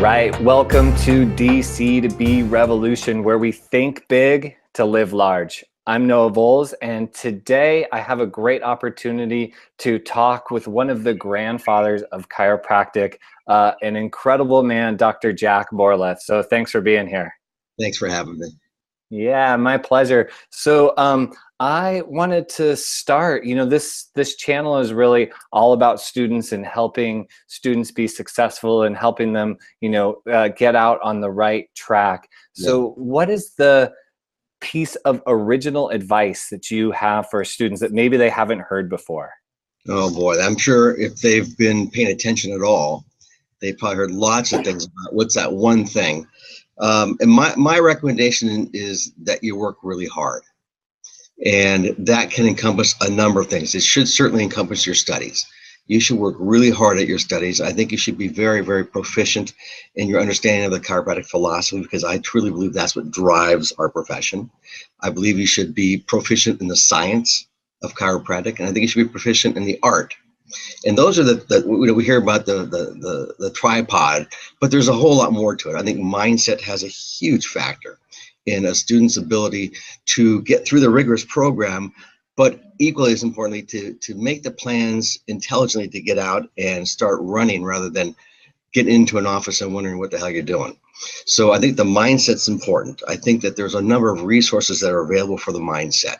right, welcome to DC to B Revolution, where we think big to live large. I'm Noah Voles, and today I have a great opportunity to talk with one of the grandfathers of chiropractic, an incredible man, Dr. Jack Bourla. So thanks for being here. Thanks for having me. Yeah, my pleasure. So I wanted to start, this channel is really all about students and helping students be successful and helping them, get out on the right track. So what is the piece of original advice that you have for students that maybe they haven't heard before? Oh boy, I'm sure if they've been paying attention at all, they've probably heard lots of things about what's that one thing. And my recommendation is that you work really hard. And that can encompass a number of things. It should certainly encompass your studies. You should work really hard at your studies. I think you should be very, very proficient in your understanding of the chiropractic philosophy, because I truly believe that's what drives our profession. I believe you should be proficient in the science of chiropractic, and I think you should be proficient in the art. And those are we hear about the tripod, but there's a whole lot more to it. I think mindset has a huge factor in a student's ability to get through the rigorous program, but equally as importantly, to make the plans intelligently to get out and start running rather than get into an office and wondering what the hell you're doing. So I think the mindset's important. I think that there's a number of resources that are available for the mindset.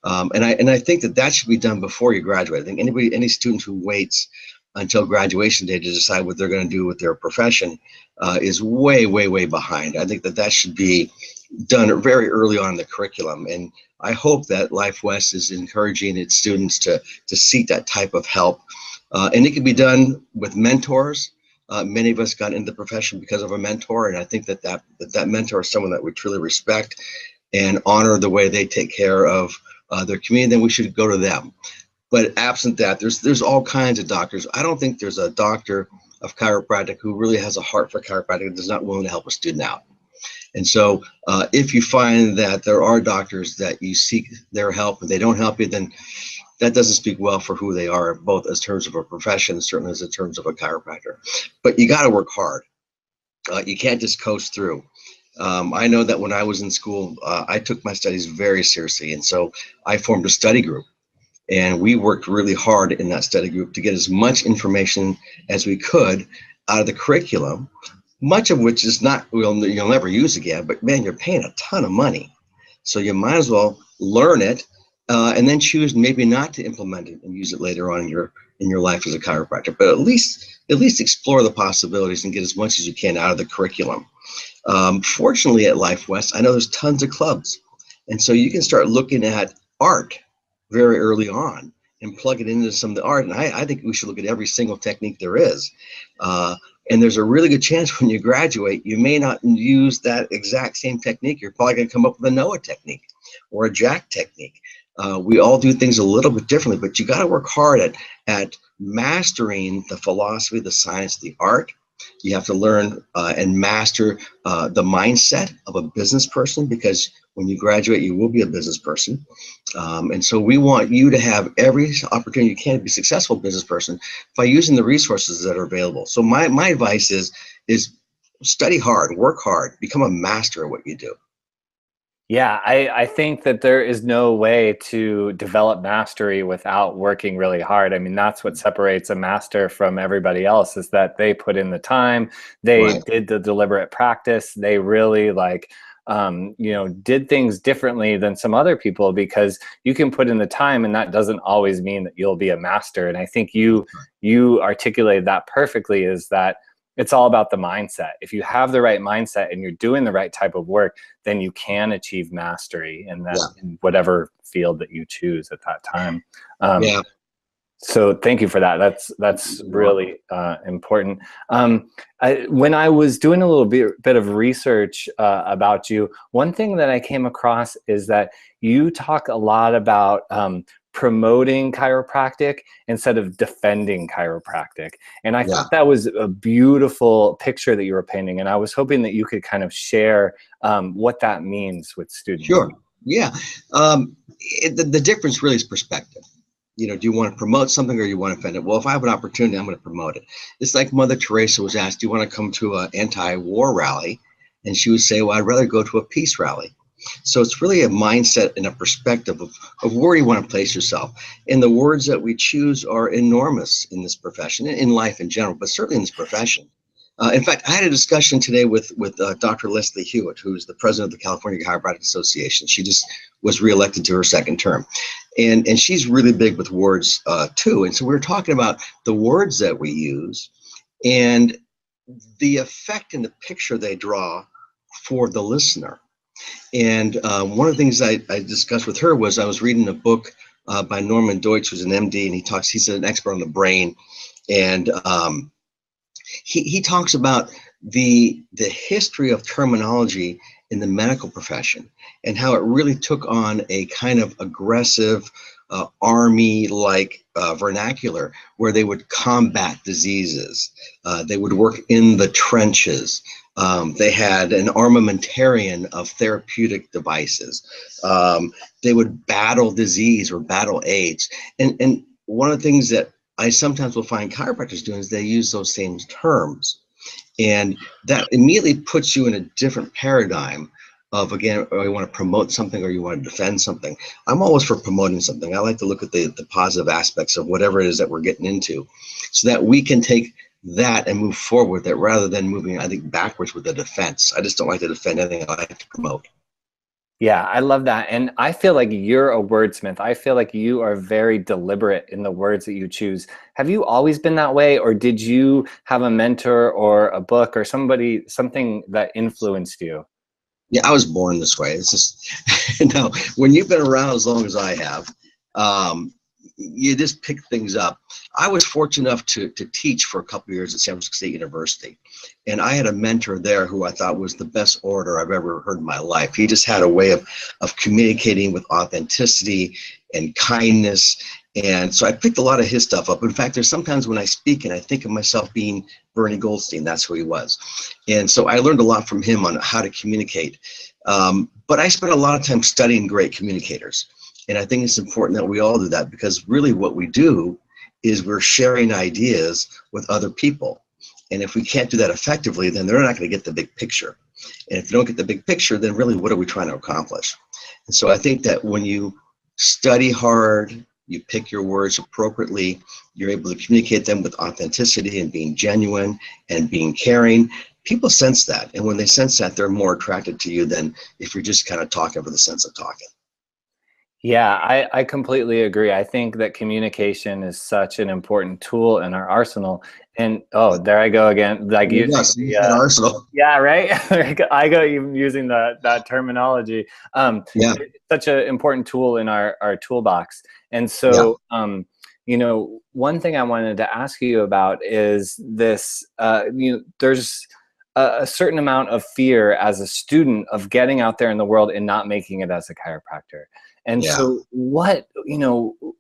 And I think that should be done before you graduate. I think any student who waits until graduation day to decide what they're going to do with their profession is way, way, way behind. I think that should be done very early on in the curriculum. And I hope that Life West is encouraging its students to seek that type of help. And it can be done with mentors. Many of us got into the profession because of a mentor, and I think that mentor is someone that we truly respect and honor the way they take care of their community. Then we should go to them. But absent that, there's all kinds of doctors. I don't think there's a doctor of chiropractic who really has a heart for chiropractic and is not willing to help a student out. And so if you find that there are doctors that you seek their help and they don't help you, then that doesn't speak well for who they are, both as terms of a profession, certainly as in terms of a chiropractor. But you got to work hard. You can't just coast through. I know that when I was in school, I took my studies very seriously. And so I formed a study group. And we worked really hard in that study group to get as much information as we could out of the curriculum, much of which is not, you'll never use again, but man, you're paying a ton of money. So you might as well learn it and then choose maybe not to implement it and use it later on in your life as a chiropractor, but at least explore the possibilities and get as much as you can out of the curriculum. Fortunately at Life West, I know there's tons of clubs. And so you can start looking at art very early on and plug it into some of the art. And I think we should look at every single technique there is. And there's a really good chance when you graduate, you may not use that exact same technique. You're probably going to come up with a Noah technique or a Jack technique. We all do things a little bit differently, but you got to work hard at mastering the philosophy, the science, the art. You have to learn and master the mindset of a business person, because when you graduate, you will be a business person. And so we want you to have every opportunity you can to be a successful business person by using the resources that are available. So my advice is study hard, work hard, become a master at what you do. Yeah, I think that there is no way to develop mastery without working really hard. I mean, that's what separates a master from everybody else, is that they put in the time, they did the deliberate practice, they really did things differently than some other people, because you can put in the time and that doesn't always mean that you'll be a master. And I think you articulated that perfectly, is that it's all about the mindset. If you have the right mindset and you're doing the right type of work, then you can achieve mastery in in whatever field that you choose at that time. So thank you for that. That's really important. When I was doing a little bit of research about you, one thing that I came across is that you talk a lot about promoting chiropractic instead of defending chiropractic. And I thought that was a beautiful picture that you were painting. And I was hoping that you could kind of share what that means with students. Sure. Yeah. The difference really is perspective. do you want to promote something or you want to defend it? Well, if I have an opportunity, I'm going to promote it. It's like Mother Teresa was asked, do you want to come to an anti-war rally? And she would say, well, I'd rather go to a peace rally. So it's really a mindset and a perspective of where you want to place yourself. And the words that we choose are enormous in this profession, in life in general, but certainly in this profession. In fact, I had a discussion today with Dr. Leslie Hewitt, who's the president of the California Chiropractic Association. She just was reelected to her second term. And she's really big with words too. And so we were talking about the words that we use and the effect and the picture they draw for the listener. And one of the things I discussed with her was I was reading a book by Norman Deutsch, who's an MD, and he's an expert on the brain. And he talks about the history of terminology in the medical profession and how it really took on a kind of aggressive army-like vernacular where they would combat diseases. They would work in the trenches. They had an armamentarium of therapeutic devices. They would battle disease or battle AIDS. And one of the things that I sometimes will find chiropractors doing is they use those same terms. And that immediately puts you in a different paradigm of, again, you want to promote something or you want to defend something. I'm always for promoting something. I like to look at the positive aspects of whatever it is that we're getting into so that we can take that and move forward with it rather than moving, I think, backwards with the defense. I just don't like to defend anything. I like to promote. Yeah, I love that. And I feel like you're a wordsmith. I feel like you are very deliberate in the words that you choose. Have you always been that way, or did you have a mentor or a book or something that influenced you? Yeah, I was born this way. It's just, no, when you've been around as long as I have, you just pick things up. I was fortunate enough to teach for a couple of years at San Francisco State University. And I had a mentor there who I thought was the best orator I've ever heard in my life. He just had a way of communicating with authenticity and kindness. And so I picked a lot of his stuff up. In fact, there's sometimes when I speak and I think of myself being Bernie Goldstein, that's who he was. And so I learned a lot from him on how to communicate. But I spent a lot of time studying great communicators. And I think it's important that we all do that because really what we do is we're sharing ideas with other people. And if we can't do that effectively, then they're not going to get the big picture. And if you don't get the big picture, then really what are we trying to accomplish? And so I think that when you study hard, you pick your words appropriately, you're able to communicate them with authenticity and being genuine and being caring. People sense that. And when they sense that, they're more attracted to you than if you're just kind of talking for the sense of talking. Yeah, I completely agree. I think that communication is such an important tool in our arsenal. And oh, there I go again, like using That arsenal. yeah, right. I go even using that terminology. Yeah. It's such an important tool in our toolbox. And so, one thing I wanted to ask you about is this. There's a certain amount of fear as a student of getting out there in the world and not making it as a chiropractor. And so what,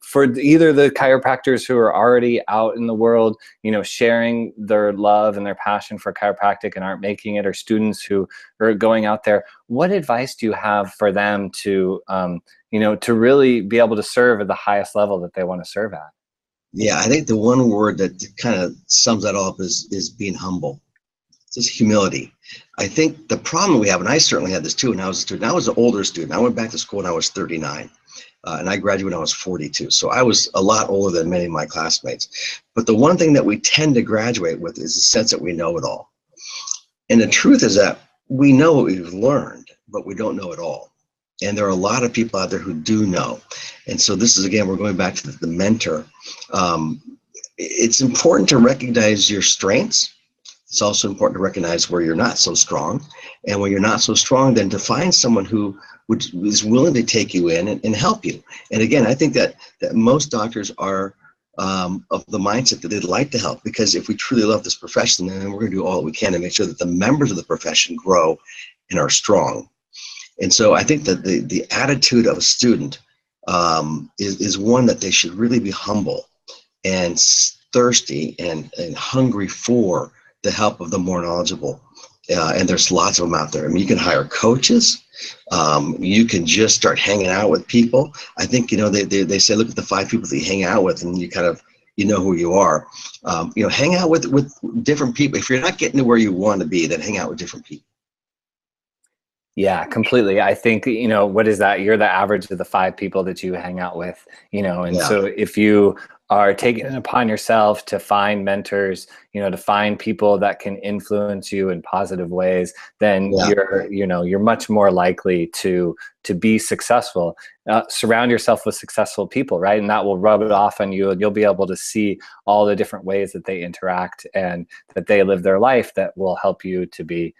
for either the chiropractors who are already out in the world, sharing their love and their passion for chiropractic and aren't making it, or students who are going out there, what advice do you have for them to, to really be able to serve at the highest level that they want to serve at? Yeah, I think the one word that kind of sums that all up is being humble. It's just humility. I think the problem we have, and I certainly had this too when I was a student, I was an older student. I went back to school when I was 39, and I graduated when I was 42. So I was a lot older than many of my classmates. But the one thing that we tend to graduate with is the sense that we know it all. And the truth is that we know what we've learned, but we don't know it all. And there are a lot of people out there who do know. And so this is, again, we're going back to the mentor. It's important to recognize your strengths. It's also important to recognize where you're not so strong. And when you're not so strong, then to find someone who is willing to take you in and help you. And again, I think that most doctors are of the mindset that they'd like to help, because if we truly love this profession, then we're going to do all that we can to make sure that the members of the profession grow and are strong. And so I think that the attitude of a student is one that they should really be humble and thirsty and hungry for the help of the more knowledgeable. And there's lots of them out there. I mean, you can hire coaches. You can just start hanging out with people. I think, you know, they say, look at the 5 people that you hang out with, and you kind of, you know who you are. You know, hang out with different people. If you're not getting to where you want to be, then hang out with different people. Yeah, completely. I think, you know, what is that? You're the average of the 5 people that you hang out with, you know, and Yeah. so if you are taking it upon yourself to find mentors, you know, to find people that can influence you in positive ways, then Yeah. you're, you know, you're much more likely to be successful. Surround yourself with successful people, right? And that will rub it off on you, and you'll be able to see all the different ways that they interact and that they live their life that will help you to be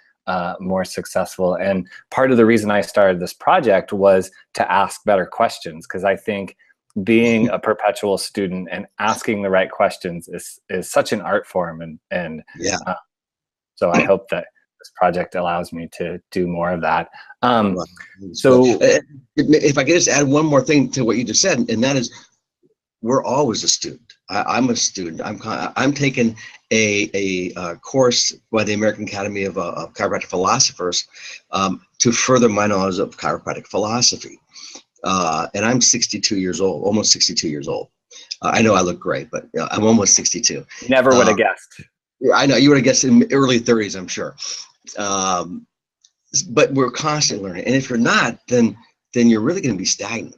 more successful. And part of the reason I started this project was to ask better questions, because I think being a perpetual student and asking the right questions is such an art form. And Yeah. so I hope that this project allows me to do more of that. Well, So if I could just add one more thing to what you just said, and that is, we're always a student. I'm a student. I'm taking a course by the American Academy of Chiropractic Philosophers to further my knowledge of chiropractic philosophy. And I'm 62 years old, almost 62 years old. I know I look great, but I'm almost 62. never would have guessed. I know you would have guessed in early 30s, I'm sure. But we're constantly learning, and if you're not, then you're really going to be stagnant.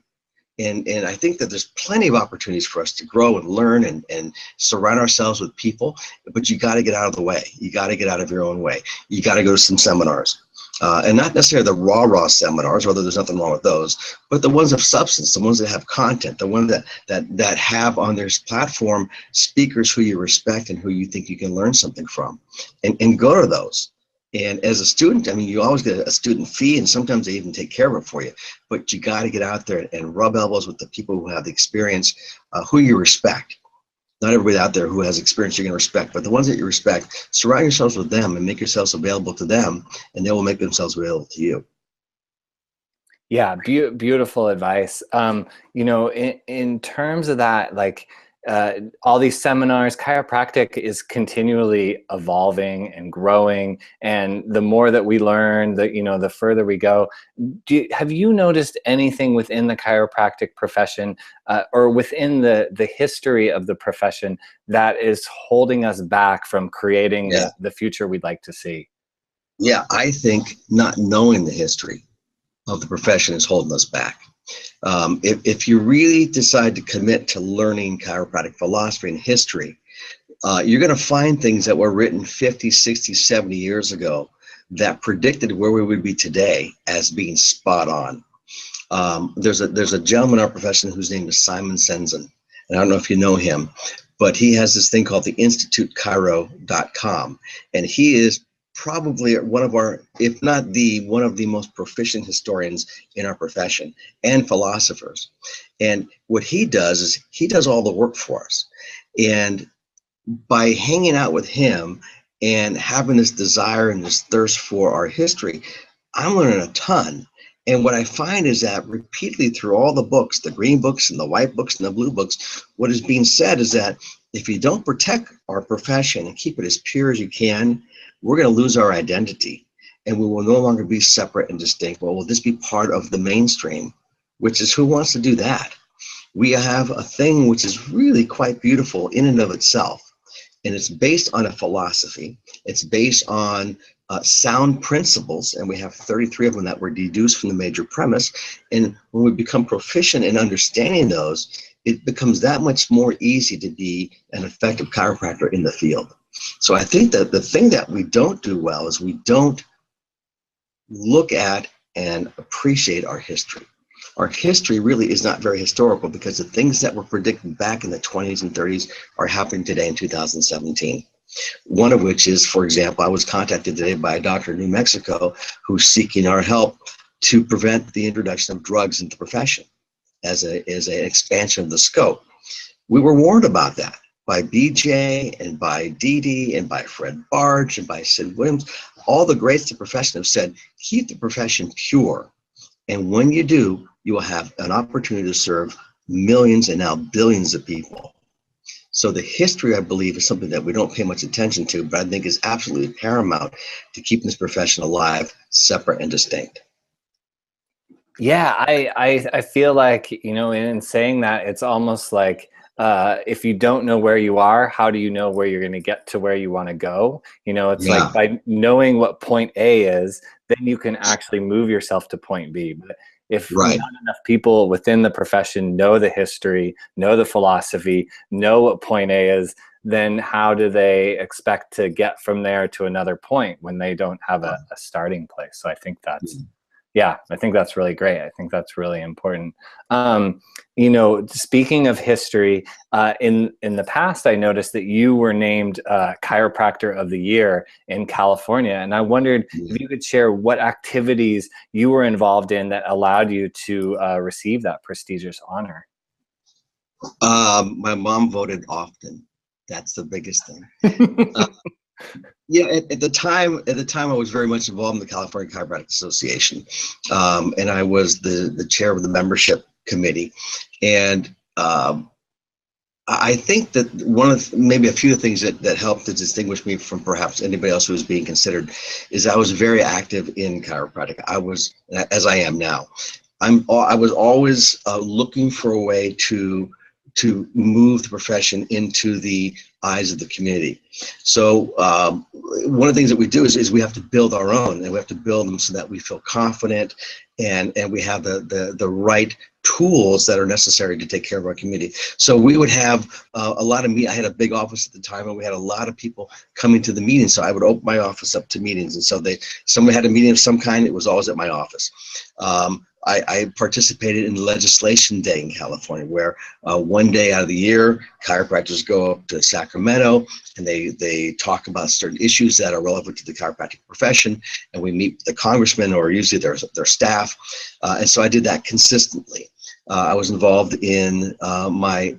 And I think that there's plenty of opportunities for us to grow and learn and surround ourselves with people, but you got to get out of the way. You got to get out of your own way. You got to go to some seminars, and not necessarily the raw seminars, although there's nothing wrong with those, but the ones of substance, the ones that have content, the ones that have on their platform speakers who you respect and who you think you can learn something from, and go to those. And as a student, I mean, you always get a student fee, and sometimes they even take care of it for you. But you got to get out there and rub elbows with the people who have the experience, who you respect. Not everybody out there who has experience you're going to respect, but the ones that you respect, surround yourselves with them and make yourselves available to them, and they will make themselves available to you. Yeah, beautiful advice. You know, in terms of that, like all these seminars, chiropractic is continually evolving and growing, and the more that we learn, the further we go. Have you noticed anything within the chiropractic profession, or within the history of the profession, that is holding us back from creating Yeah. the future we'd like to see? Yeah, I think not knowing the history of the profession is holding us back. If you really decide to commit to learning chiropractic philosophy and history, you're going to find things that were written 50, 60, 70 years ago that predicted where we would be today as being spot on. There's a gentleman in our profession whose name is Simon Senzen, and I don't know if you know him, but he has this thing called the InstituteChiro.com, and he is probably one of our, if not one of the most proficient historians in our profession and philosophers. And what he does is he does all the work for us. And by hanging out with him and having this desire and this thirst for our history, I'm learning a ton. And what I find is that repeatedly through all the books, the green books and the white books and the blue books, what is being said is that if you don't protect our profession and keep it as pure as you can, we're going to lose our identity, and we will no longer be separate and distinct. Well, will this be part of the mainstream, which is, who wants to do that? We have a thing which is really quite beautiful in and of itself, and it's based on a philosophy. It's based on sound principles, and we have 33 of them that were deduced from the major premise. And when we become proficient in understanding those, it becomes that much more easy to be an effective chiropractor in the field. So I think that the thing that we don't do well is we don't look at and appreciate our history. Our history really is not very historical, because the things that were predicted back in the 20s and 30s are happening today in 2017. One of which is, for example, I was contacted today by a doctor in New Mexico who's seeking our help to prevent the introduction of drugs into the profession as an expansion of the scope. We were warned about that by BJ and by Dee Dee and by Fred Barge and by Sid Williams. All the greats of the profession have said, keep the profession pure. And when you do, you will have an opportunity to serve millions and now billions of people. So the history, I believe, is something that we don't pay much attention to, but I think is absolutely paramount to keeping this profession alive, separate and distinct. Yeah, I feel like, you know, in saying that, it's almost like if you don't know where you are, how do you know where you're going to get to where you want to go? You know, it's like Yeah, by knowing what point A is, then you can actually move yourself to point B. But if right. not enough people within the profession know the history, know the philosophy, know what point A is, then how do they expect to get from there to another point when they don't have a starting place? So I think that's, yeah, I think that's really great. I think that's really important. Um, you know, speaking of history, in the past, I noticed that you were named Chiropractor of the Year in California, and I wondered if you could share what activities you were involved in that allowed you to receive that prestigious honor. My mom voted often. That's the biggest thing. Yeah, at the time, I was very much involved in the California Chiropractic Association, and I was the chair of the membership committee. And I think that one of maybe a few things that helped to distinguish me from perhaps anybody else who was being considered is I was very active in chiropractic. I was, as I am now. I was always looking for a way to move the profession into the eyes of the community. So one of the things that we do is we have to build our own, and we have to build them so that we feel confident and we have the right tools that are necessary to take care of our community. So we would have a lot of I had a big office at the time, and we had a lot of people coming to the meetings. So I would open my office up to meetings, and so someone had a meeting of some kind, it was always at my office. I participated in Legislation Day in California, where one day out of the year, chiropractors go up to Sacramento and they talk about certain issues that are relevant to the chiropractic profession, and we meet the congressmen or usually their staff, and so I did that consistently. I was involved in my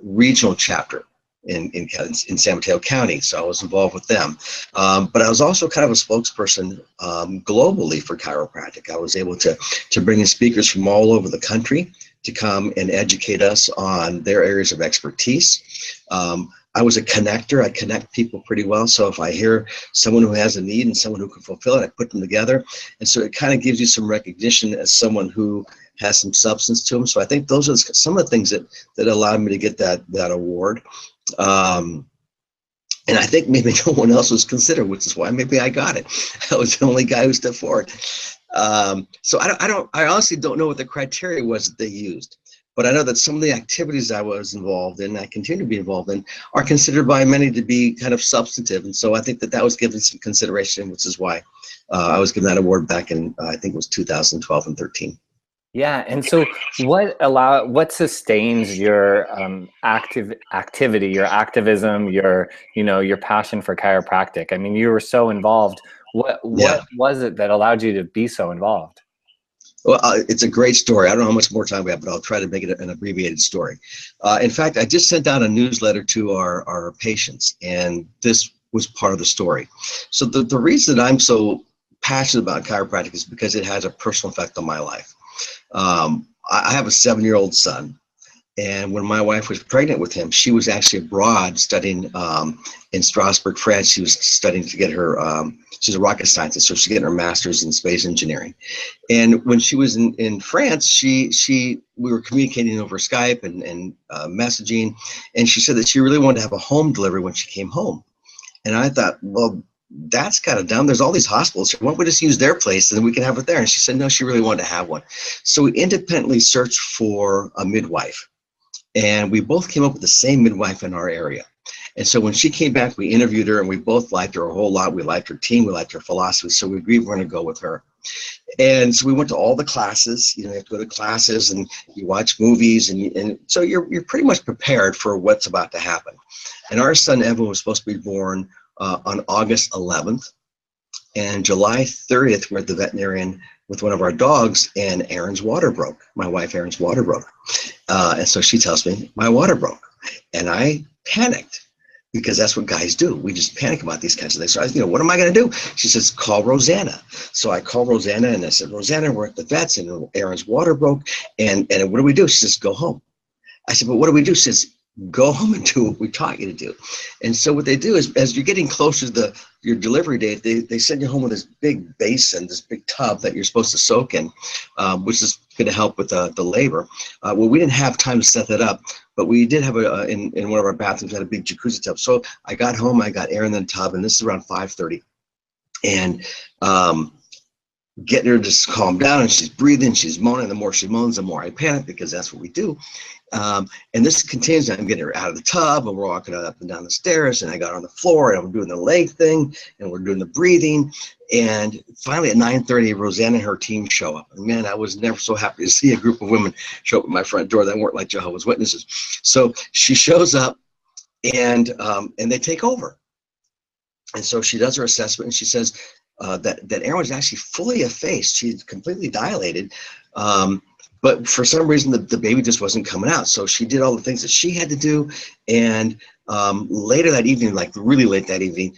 regional chapter in San Mateo County, so I was involved with them. But I was also kind of a spokesperson globally for chiropractic. I was able to bring in speakers from all over the country to come and educate us on their areas of expertise. I was a connector. I connect people pretty well. So if I hear someone who has a need and someone who can fulfill it, I put them together. And so it kind of gives you some recognition as someone who has some substance to them. So I think those are some of the things that allowed me to get that award. And I think maybe no one else was considered, which is why maybe I got it. I was the only guy who stepped forward. So I honestly don't know what the criteria was that they used, but I know that some of the activities I was involved in, I continue to be involved in, are considered by many to be kind of substantive. And so I think that was given some consideration, which is why I was given that award back in, I think it was 2012 and 13. Yeah, and so what sustains your activity, your activism, your passion for chiropractic? I mean, you were so involved. What was it that allowed you to be so involved? Well, it's a great story. I don't know how much more time we have, but I'll try to make it an abbreviated story. In fact, I just sent out a newsletter to our patients, and this was part of the story. So the reason I'm so passionate about chiropractic is because it has a personal effect on my life. I have a 7-year-old son, and when my wife was pregnant with him, she was actually abroad studying in Strasbourg, France. She was studying to get her, she's a rocket scientist, so she's getting her master's in space engineering. And when she was in France, we were communicating over Skype and messaging, and she said that she really wanted to have a home delivery when she came home. And I thought, well, that's kind of dumb. There's all these hospitals. Why don't we just use their place and then we can have it there? And she said, no, she really wanted to have one. So we independently searched for a midwife, and we both came up with the same midwife in our area. And so when she came back, we interviewed her, and we both liked her a whole lot. We liked her team. We liked her philosophy. So we agreed we're going to go with her. And so we went to all the classes. You have to go to classes and you watch movies, and so you're pretty much prepared for what's about to happen. And our son Evan was supposed to be born on August 11th, and July 30th, we're at the veterinarian with one of our dogs, and Aaron's water broke. My wife Aaron's water broke. And so she tells me, my water broke. And I panicked, because that's what guys do. We just panic about these kinds of things. So what am I going to do? She says, call Rosanna. So I called Rosanna, and I said, Rosanna, we're at the vet's, and Aaron's water broke. And what do we do? She says, go home. I said, but what do we do? She says, go home and do what we taught you to do. And so what they do is, as you're getting closer to your delivery date, they send you home with this big basin, this big tub that you're supposed to soak in, which is going to help with the labor. Well, we didn't have time to set that up, but we did have in one of our bathrooms, had a big jacuzzi tub. So I got home, I got Erin in the tub, and this is around 5:30. And getting her to calm down, and she's breathing, she's moaning. The more she moans, the more I panic, because that's what we do. And this continues. I'm getting her out of the tub, and we're walking up and down the stairs, and I got her on the floor, and I'm doing the leg thing, and we're doing the breathing. And finally at 9:30, Rosanna and her team show up. And man, I was never so happy to see a group of women show up at my front door that weren't like Jehovah's Witnesses. So she shows up, and they take over. And so she does her assessment, and she says, that Erin was actually fully effaced. She's completely dilated, but for some reason the baby just wasn't coming out. So she did all the things that she had to do, and later that evening, like really late that evening,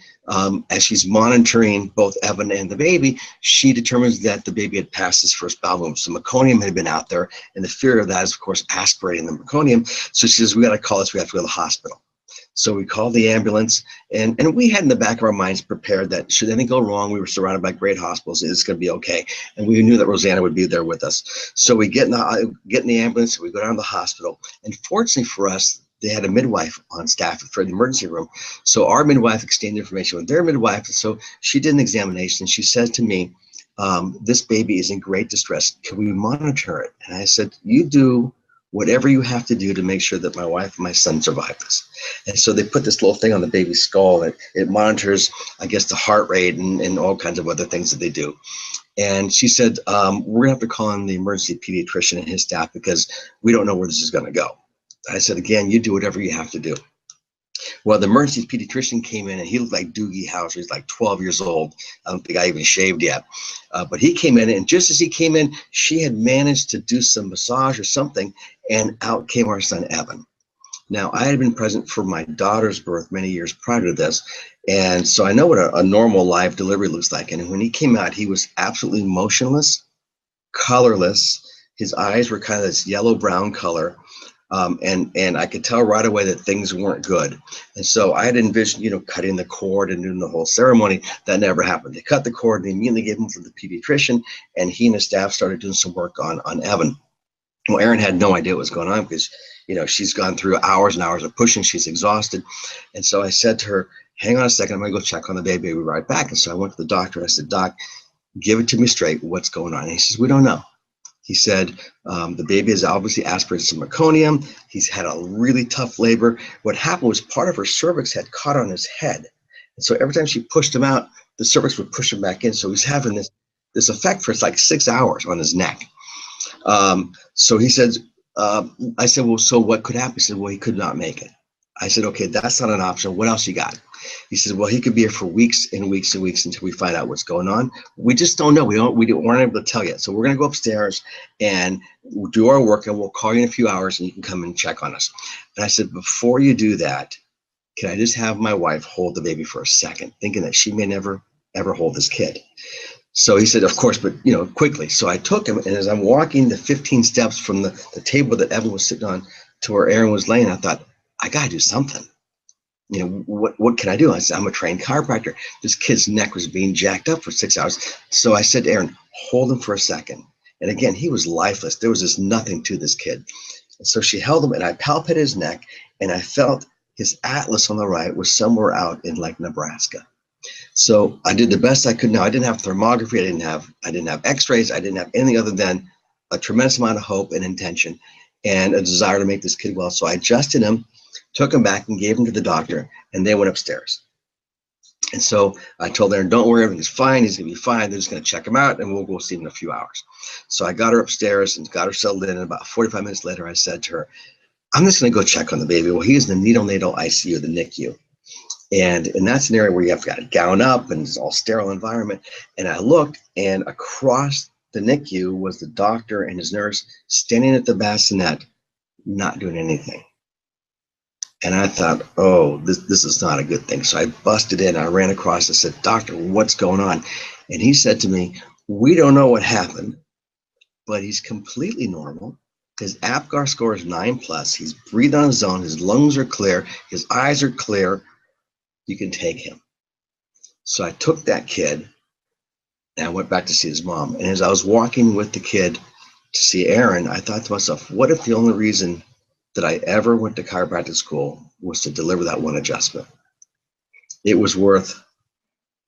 as she's monitoring both Evan and the baby, she determines that the baby had passed his first bowel movement. So meconium had been out there, and the fear of that is, of course, aspirating the meconium. So she says, we got to call this, we have to go to the hospital. So we called the ambulance, and we had in the back of our minds prepared that should anything go wrong, we were surrounded by great hospitals, it's going to be okay. And we knew that Rosanna would be there with us. So we get in the ambulance, we go down to the hospital. And fortunately for us, they had a midwife on staff for the emergency room. So our midwife exchanged information with their midwife. So she did an examination. She said to me, this baby is in great distress. Can we monitor it? And I said, you do whatever you have to do to make sure that my wife and my son survive this. And so they put this little thing on the baby's skull, and it monitors, I guess, the heart rate and all kinds of other things that they do. And she said, we're gonna have to call in the emergency pediatrician and his staff because we don't know where this is gonna go. I said, again, you do whatever you have to do. Well, the emergency pediatrician came in, and he looked like Doogie Howser. He's like 12 years old. I don't think I even shaved yet. But he came in, and just as he came in, she had managed to do some massage or something, and out came our son, Evan. Now, I had been present for my daughter's birth many years prior to this, and so I know what a normal live delivery looks like. And when he came out, he was absolutely motionless, colorless. His eyes were kind of this yellow-brown color. And I could tell right away that things weren't good. And so I had envisioned, cutting the cord and doing the whole ceremony. That never happened. They cut the cord, they immediately gave him to the pediatrician, and he and his staff started doing some work on Evan. Well, Erin had no idea what was going on because, she's gone through hours and hours of pushing. She's exhausted. And so I said to her, hang on a second, I'm going to go check on the baby. I'll be right back. And so I went to the doctor, and I said, Doc, give it to me straight. What's going on? And he says, we don't know. He said, the baby has obviously aspirated some meconium. He's had a really tough labor. What happened was part of her cervix had caught on his head. And so every time she pushed him out, the cervix would push him back in. So he's having this effect for like 6 hours on his neck. So he said, I said, well, so what could happen? He said, well, he could not make it. I said, okay, that's not an option. What else you got? He said, well, he could be here for weeks and weeks and weeks until we find out what's going on. We just don't know. Weren't able to tell yet. So we're going to go upstairs and we'll do our work, and we'll call you in a few hours and you can come and check on us. And I said, before you do that, can I just have my wife hold the baby for a second, thinking that she may never, ever hold this kid. So he said, of course, but quickly. So I took him, and as I'm walking the 15 steps from the table that Evan was sitting on to where Erin was laying, I thought, I got to do something. What can I do? I said, I'm a trained chiropractor. This kid's neck was being jacked up for 6 hours. So I said to Erin, hold him for a second. And again, he was lifeless. There was just nothing to this kid. And so she held him, and I palpated his neck, and I felt his atlas on the right was somewhere out in like Nebraska. So I did the best I could. Now, I didn't have thermography. I didn't have x-rays. I didn't have anything other than a tremendous amount of hope and intention and a desire to make this kid well. So I adjusted him, took him back, and gave him to the doctor, and they went upstairs. And so I told Erin, don't worry, everything's fine. He's going to be fine. They're just going to check him out, and we'll go see him in a few hours. So I got her upstairs and got her settled in. And about 45 minutes later, I said to her, I'm just going to go check on the baby. Well, he's in the neonatal ICU, the NICU. And that's an area where you have to gown up, and it's all sterile environment. And I looked, and across the NICU was the doctor and his nurse standing at the bassinet, not doing anything. And I thought, oh, this is not a good thing. So I busted in. I ran across. I said, doctor, what's going on? And he said to me, we don't know what happened, but he's completely normal. His APGAR score is 9+. He's breathing on his own. His lungs are clear. His eyes are clear. You can take him. So I took that kid and I went back to see his mom. And as I was walking with the kid to see Aaron, I thought to myself, what if the only reason that I ever went to chiropractic school was to deliver that one adjustment? It was worth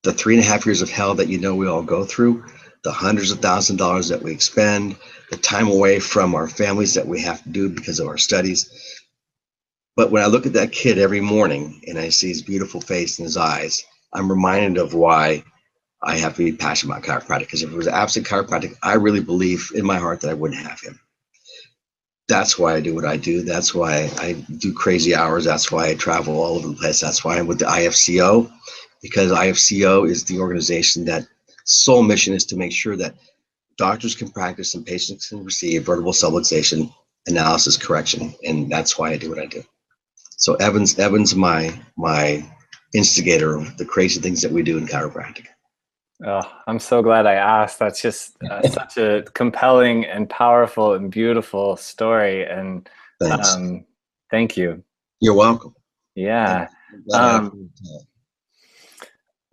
the 3.5 years of hell that we all go through, the hundreds of thousands of dollars that we expend, the time away from our families that we have to do because of our studies. But when I look at that kid every morning and I see his beautiful face and his eyes, I'm reminded of why I have to be passionate about chiropractic. Because if it was absent chiropractic, I really believe in my heart that I wouldn't have him. That's why I do what I do. That's why I do crazy hours. That's why I travel all over the place. That's why I'm with the IFCO, because IFCO is the organization that sole mission is to make sure that doctors can practice and patients can receive vertebral subluxation analysis correction. And that's why I do what I do. So Evan's my instigator of the crazy things that we do in chiropractic. Oh, I'm so glad I asked. That's just such a compelling and powerful and beautiful story. And Thanks. Thank you. You're welcome. Yeah.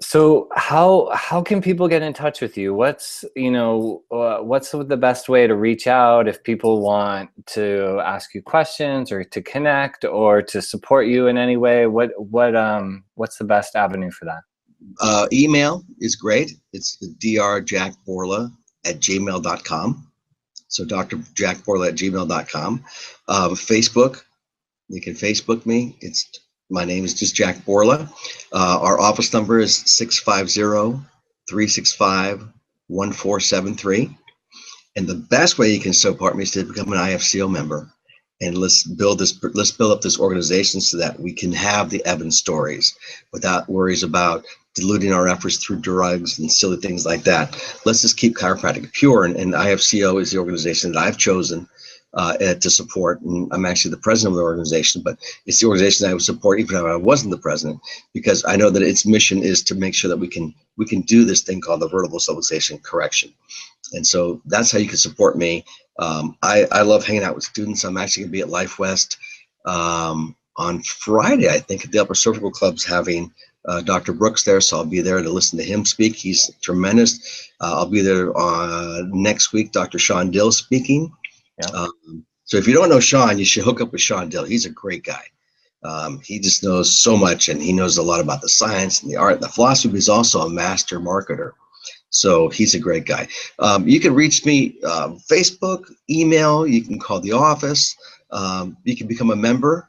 So how can people get in touch with you? What's what's the best way to reach out if people want to ask you questions or to connect or to support you in any way? What's the best avenue for that? Email is great. It's drjackbourla@gmail.com. So drjackbourla@gmail.com. Facebook, you can Facebook me. My name is just Jack Bourla. Our office number is 650-365-1473. And the best way you can support me is to become an IFCO member. And let's build up this organization so that we can have the Evan stories without worries about diluting our efforts through drugs and silly things like that. Let's just keep chiropractic pure. And IFCO is the organization that I've chosen to support. And I'm actually the president of the organization, but it's the organization I would support even if I wasn't the president, because I know that its mission is to make sure that we can do this thing called the vertebral subluxation correction. And so that's how you can support me. I love hanging out with students. I'm actually going to be at Life West on Friday, I think, at the Upper Cervical Club's having Dr. Brooks there, so I'll be there to listen to him speak. He's tremendous. I'll be there next week, Dr. Sean Dill speaking. Yeah. So if you don't know Sean, you should hook up with Sean Dill. He's a great guy. He just knows so much, and he knows a lot about the science and the art and the philosophy, but he's also a master marketer. So he's a great guy. You can reach me Facebook, email, you can call the office. You can become a member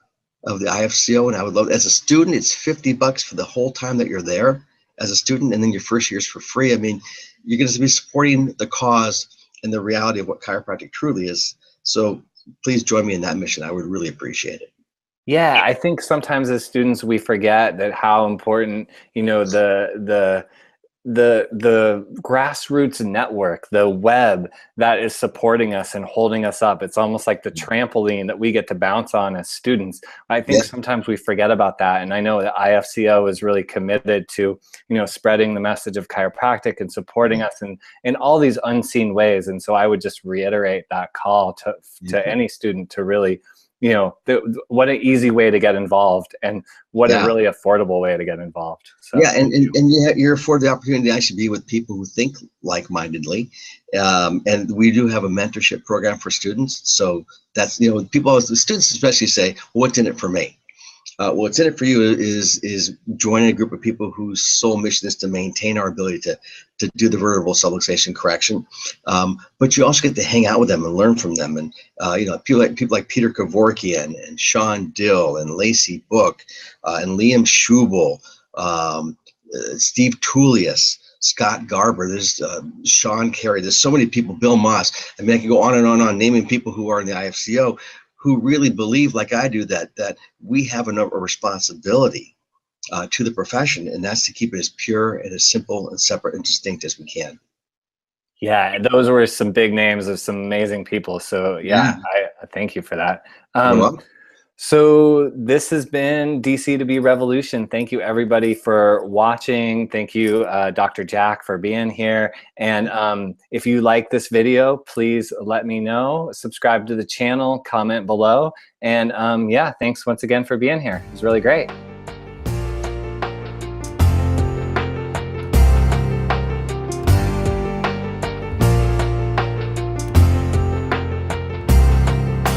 of the IFCO, and I would love it. As a student, it's $50 for the whole time that you're there as a student, and then your first year's for free. I mean, you're going to be supporting the cause and the reality of what chiropractic truly is. So please join me in that mission. I would really appreciate it. Yeah, I think sometimes as students we forget that how important, the grassroots network, the web that is supporting us and holding us up. It's almost like the trampoline that we get to bounce on as students. I think sometimes we forget about that. And I know that IFCO is really committed to, spreading the message of chiropractic and supporting us in all these unseen ways. And so I would just reiterate that call to any student to really, what an easy way to get involved and what a really affordable way to get involved. So. Yeah, and you're afforded the opportunity to actually be with people who think like-mindedly. And we do have a mentorship program for students. So that's, the students especially say, well, what's in it for me? What's in it for you is joining a group of people whose sole mission is to maintain our ability to do the vertebral subluxation correction. But you also get to hang out with them and learn from them. And people like Peter Kevorkian and Sean Dill and Lacey Book and Liam Schubel, Steve Tullius, Scott Garber, there's Sean Carey, there's so many people, Bill Moss. I mean, I can go on and on naming people who are in the IFCO who really believe, like I do, that we have a responsibility to the profession, and that's to keep it as pure and as simple and separate and distinct as we can. Yeah, those were some big names of some amazing people. So yeah. I thank you for that. So this has been DC to be Revolution. Thank you everybody for watching. Thank you, Dr. Jack, for being here. And if you like this video, please let me know. Subscribe to the channel, comment below. And yeah, thanks once again for being here. It was really great.